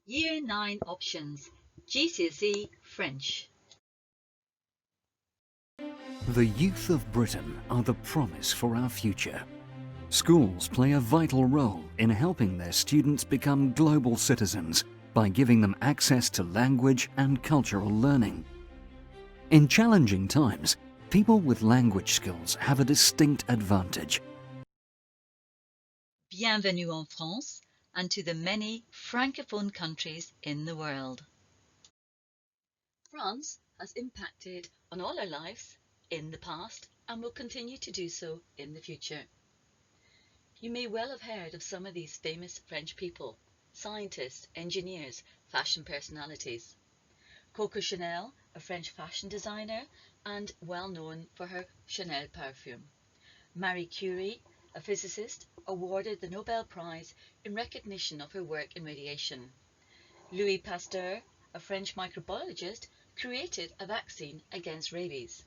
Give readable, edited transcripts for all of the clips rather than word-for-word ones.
Year 9 Options, GCSE French. The youth of Britain are the promise for our future. Schools play a vital role in helping their students become global citizens by giving them access to language and cultural learning. In challenging times, people with language skills have a distinct advantage. Bienvenue en France and to the many francophone countries in the world. France has impacted on all our lives in the past and will continue to do so in the future. You may well have heard of some of these famous French people, scientists, engineers, fashion personalities. Coco Chanel, a French fashion designer and well known for her Chanel perfume. Marie Curie, a physicist, awarded the Nobel Prize in recognition of her work in radiation. Louis Pasteur, a French microbiologist, created a vaccine against rabies.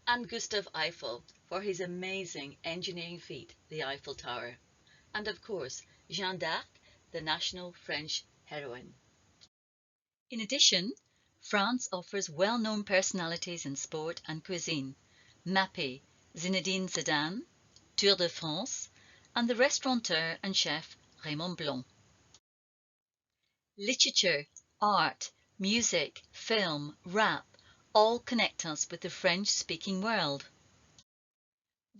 And Gustave Eiffel for his amazing engineering feat, the Eiffel Tower. And of course, Jeanne d'Arc, the national French heroine. In addition, France offers well-known personalities in sport and cuisine. Mappé, Zinedine Zidane, Tour de France, and the restaurateur and chef Raymond Blanc. Literature, art, music, film, rap, all connect us with the French-speaking world.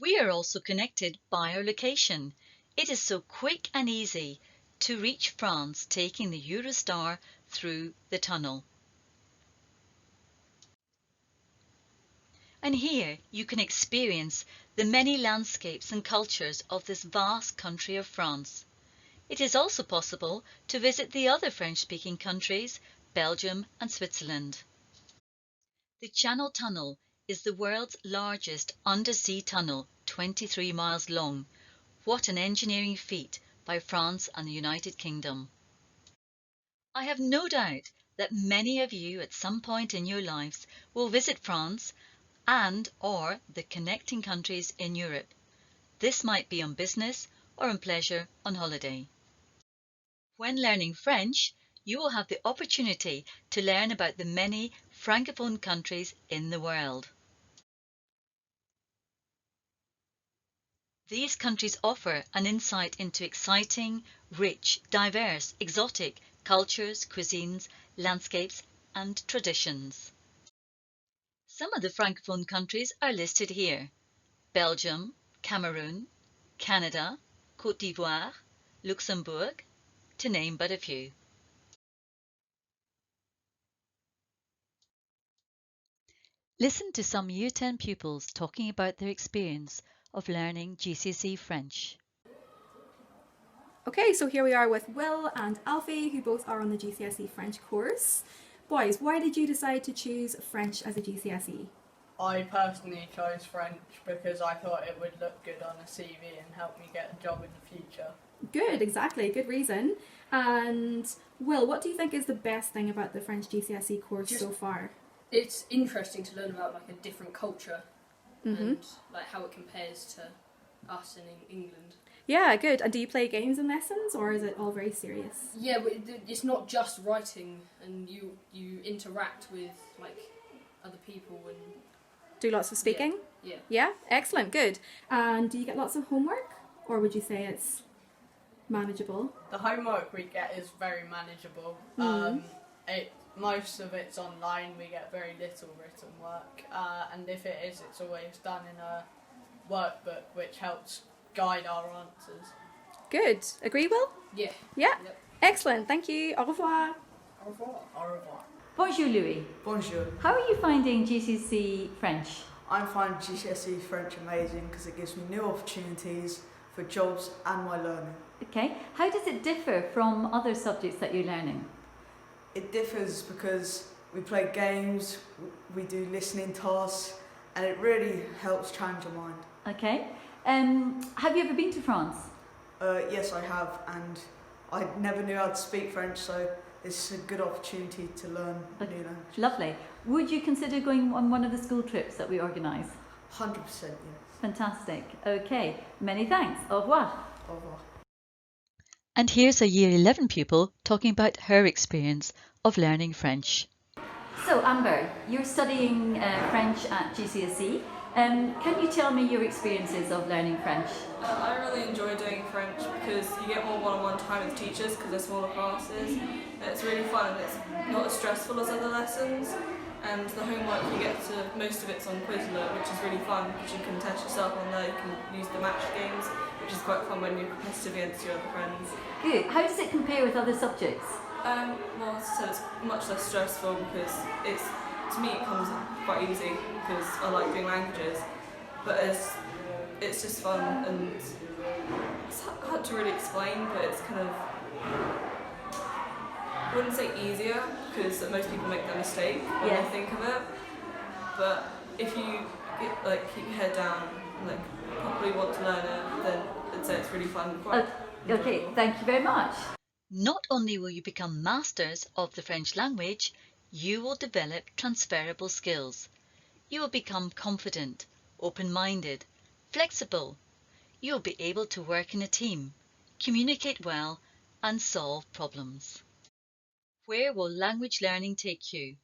We are also connected by our location. It is so quick and easy to reach France taking the Eurostar through the tunnel. And here you can experience the many landscapes and cultures of this vast country of France. It is also possible to visit the other French-speaking countries, Belgium and Switzerland. The Channel Tunnel is the world's largest undersea tunnel, 23 miles long. What an engineering feat by France and the United Kingdom. I have no doubt that many of you at some point in your lives will visit France and/or the connecting countries in Europe. This might be on business or on pleasure on holiday. When learning French, you will have the opportunity to learn about the many francophone countries in the world. These countries offer an insight into exciting, rich, diverse, exotic cultures, cuisines, landscapes, and traditions. Some of the francophone countries are listed here: Belgium, Cameroon, Canada, Côte d'Ivoire, Luxembourg, to name but a few. Listen to some Year 10 pupils talking about their experience of learning GCSE French. Okay, so here we are with Will and Alfie, who both are on the GCSE French course. Boys, why did you decide to choose French as a GCSE? I personally chose French because I thought it would look good on a CV and help me get a job in the future. Good, exactly, good reason. And Will, what do you think is the best thing about the French GCSE course so far? It's interesting to learn about like a different culture and like how it compares to us in England. Yeah, good. And do you play games and lessons, or is it all very serious? Yeah, but it's not just writing, and you interact with like other people and Do lots of speaking? yeah. Yeah, excellent, good. And do you get lots of homework, or would you say it's manageable? The homework we get is very manageable. Most of it's online, we get very little written work, and if it is, it's always done in a workbook which helps guide our answers. Good. Agree, Will? Yeah. Yeah. Yep. Excellent, thank you. Au revoir. Au revoir. Au revoir. Bonjour Louis. Bonjour. How are you finding GCSE French? I'm finding GCSE French amazing because it gives me new opportunities for jobs and my learning. Okay. How does it differ from other subjects that you're learning? It differs because we play games, we do listening tasks, and it really helps challenge your mind. Okay. Have you ever been to France? Yes, I have, and I never knew how to speak French, so it's a good opportunity to learn a new language. Lovely. Would you consider going on one of the school trips that we organise? 100%, yes. Fantastic. Okay. Many thanks. Au revoir. Au revoir. And here's a Year 11 pupil talking about her experience of learning French. So Amber, you're studying French at Gcse. Can you tell me your experiences of learning French? I really enjoy doing French because you get more one-on-one time with teachers because they're smaller classes. And it's really fun and it's not as stressful as other lessons. And the homework you get to, most of it's on Quizlet, which is really fun because you can test yourself on there, you can use the match games, which is quite fun when you're competitive against your other friends. Good. How does it compare with other subjects? Well, as I said, it's much less stressful because to me it comes quite easy because I like doing languages, but it's just fun and it's hard to really explain, but it's kind of, I wouldn't say easier because most people make that mistake when they think of it, but if you keep your head down and properly want to learn it, then I'd say it's really fun. Okay, thank you very much. Not only will you become masters of the French language, you will develop transferable skills. You will become confident, open-minded, flexible. You will be able to work in a team, communicate well, and solve problems. Where will language learning take you?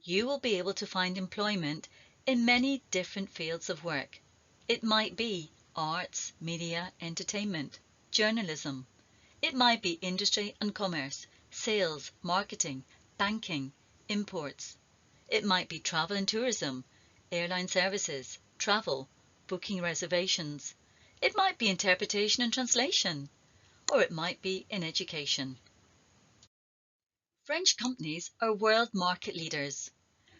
You will be able to find employment in many different fields of work. It might be arts, media, entertainment, journalism. It might be industry and commerce, sales, marketing, banking, imports. It might be travel and tourism, airline services, travel, booking reservations. It might be interpretation and translation, or it might be in education. French companies are world market leaders.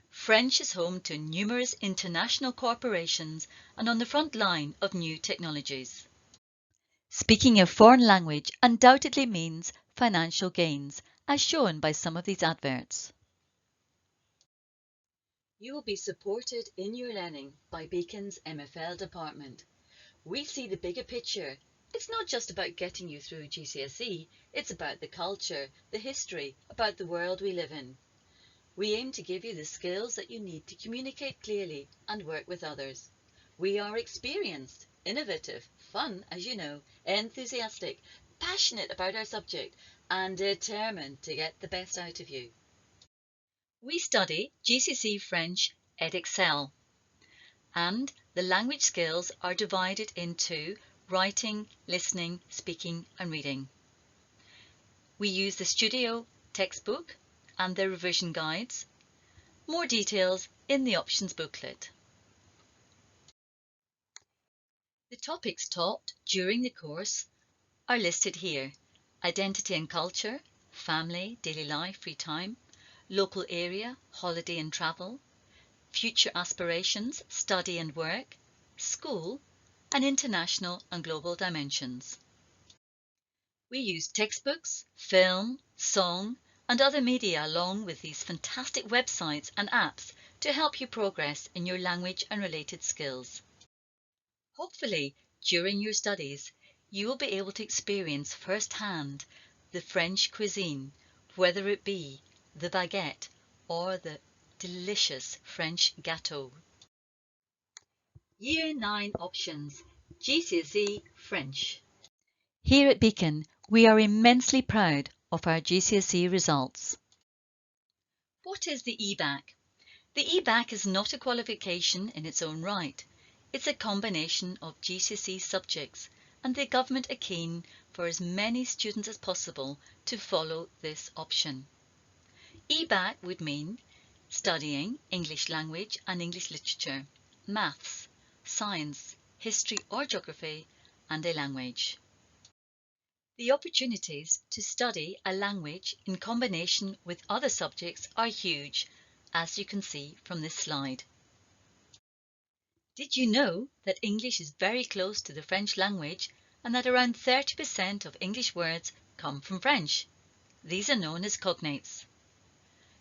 French is home to numerous international corporations and on the front line of new technologies. Speaking a foreign language undoubtedly means financial gains, as shown by some of these adverts. You will be supported in your learning by Beacon's MFL department. We see the bigger picture. It's not just about getting you through GCSE, it's about the culture, the history, about the world we live in. We aim to give you the skills that you need to communicate clearly and work with others. We are experienced, innovative, fun, as you know, enthusiastic, passionate about our subject, and determined to get the best out of you. We study GCSE French Edexcel, and the language skills are divided into writing, listening, speaking, and reading. We use the Studio textbook and the revision guides. More details in the options booklet. The topics taught during the course are listed here: identity and culture, family, daily life, free time, local area, holiday and travel, future aspirations, study and work, school, and international and global dimensions. We use textbooks, film, song, and other media along with these fantastic websites and apps to help you progress in your language and related skills. Hopefully, during your studies, you will be able to experience firsthand the French cuisine, whether it be the baguette or the delicious French gâteau. Year 9 options, GCSE French. Here at Beacon, we are immensely proud of our GCSE results. What is the Ebac? The Ebac is not a qualification in its own right. It's a combination of GCSE subjects, and the government are keen for as many students as possible to follow this option. Ebac would mean studying English language and English literature, maths, science, history or geography, and a language. The opportunities to study a language in combination with other subjects are huge, as you can see from this slide. Did you know that English is very close to the French language and that around 30% of English words come from French? These are known as cognates.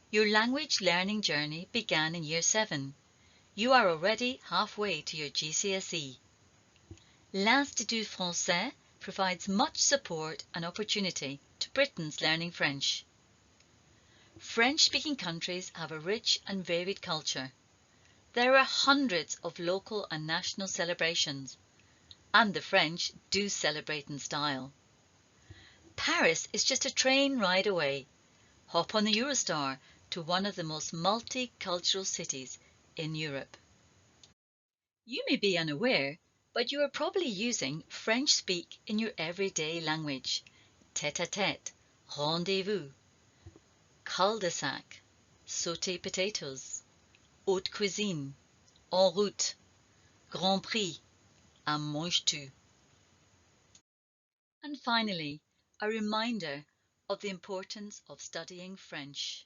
Your language learning journey began in Year 7. You are already halfway to your GCSE. L'Institut Français provides much support and opportunity to Britons learning French. French-speaking countries have a rich and varied culture. There are hundreds of local and national celebrations, and the French do celebrate in style. Paris is just a train ride away. Hop on the Eurostar to one of the most multicultural cities in Europe. You may be unaware, but you are probably using French speak in your everyday language. Tête-à-tête, rendezvous, cul-de-sac, sauté potatoes, haute cuisine, en route, Grand Prix, à manges-tu. And finally, a reminder of the importance of studying French.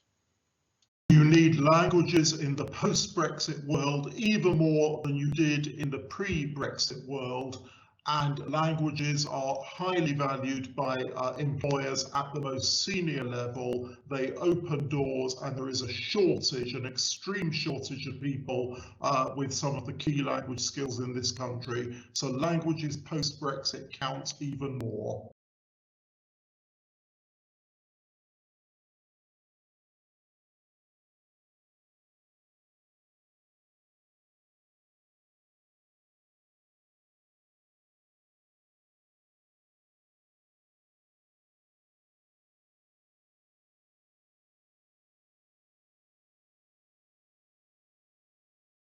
You need languages in the post-Brexit world even more than you did in the pre-Brexit world, and languages are highly valued by employers at the most senior level. They open doors, and there is a shortage, an extreme shortage of people with some of the key language skills in this country. So languages post-Brexit count even more.